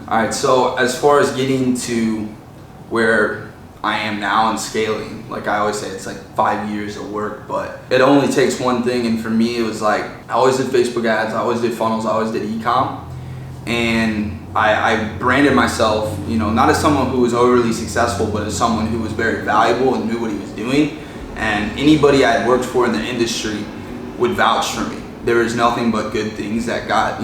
All right, so as far as getting to where I am now and scaling, like I always say, it's like 5 years of work, but it only takes one thing. And for me, it was like, I always did Facebook ads, I always did funnels, I always did e-com. And I branded myself, not as someone who was overly successful, but as someone who was very valuable and knew what he was doing. And anybody I had worked for in the industry would vouch for me. There was nothing but good things that got,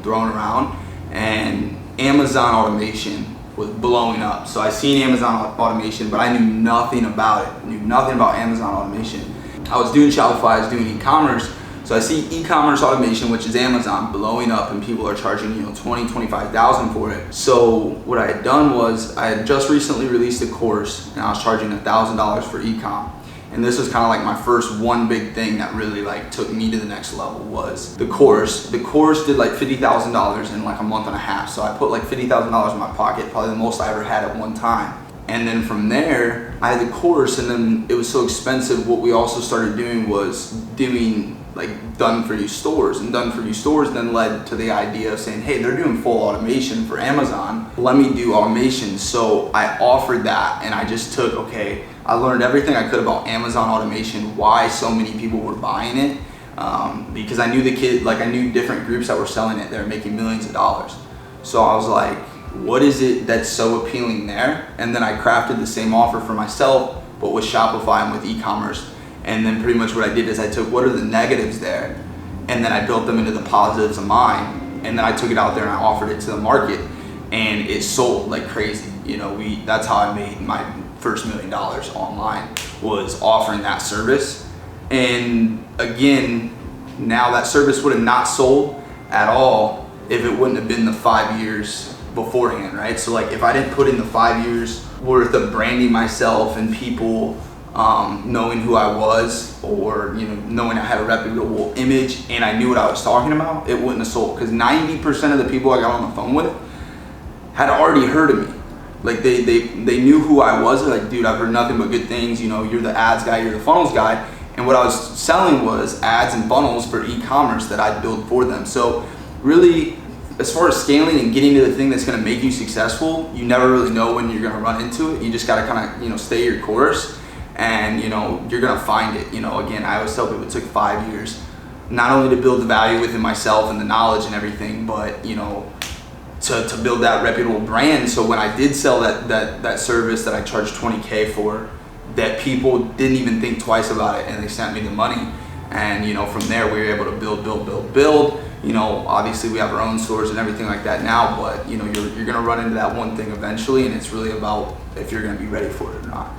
thrown around. And Amazon automation was blowing up. So I seen Amazon automation, but I knew nothing about it. I knew nothing about Amazon automation. I was doing Shopify, I was doing e-commerce. So I see e-commerce automation, which is Amazon, blowing up, and people are charging, 20, 25,000 for it. So what I had done was I had just recently released a course, and I was charging $1,000 for e-com. And this was kind of like my first one big thing that really like took me to the next level was the course. The course did like $50,000 in like a month and a half. So I put like $50,000 in my pocket, probably the most I ever had at one time. And then from there, I had the course, and then it was so expensive. What we also started doing was doing like done for you stores, and done for you stores then led to the idea of saying, hey, they're doing full automation for Amazon, let me do automation. So I offered that, and I just took, I learned everything I could about Amazon automation, why so many people were buying it, because I knew I knew different groups that were selling it, they were making millions of dollars. So I was like, what is it that's so appealing there? And then I crafted the same offer for myself, but with Shopify and with e-commerce. And then pretty much what I did is I took what are the negatives there, and then I built them into the positives of mine. And then I took it out there and I offered it to the market, and it sold like crazy. That's how I made my first $1 million online, was offering that service. And again, now that service would have not sold at all if it wouldn't have been the 5 years beforehand, right? So like if I didn't put in the 5 years worth of branding myself and people knowing who I was, or knowing I had a reputable image and I knew what I was talking about, it wouldn't have sold. Because 90% of the people I got on the phone with had already heard of me. Like they knew who I was. They're like, dude, I've heard nothing but good things. You're the ads guy, you're the funnels guy. And what I was selling was ads and funnels for e-commerce that I'd build for them. So really, as far as scaling and getting to the thing that's going to make you successful, you never really know when you're going to run into it. You just got to kind of stay your course. And you're gonna find it. Again, I always tell people it took 5 years, not only to build the value within myself and the knowledge and everything, but to build that reputable brand. So when I did sell that service that I charged $20K for, that people didn't even think twice about it, and they sent me the money. And from there we were able to build. Obviously we have our own stores and everything like that now, but you're gonna run into that one thing eventually, and it's really about if you're gonna be ready for it or not.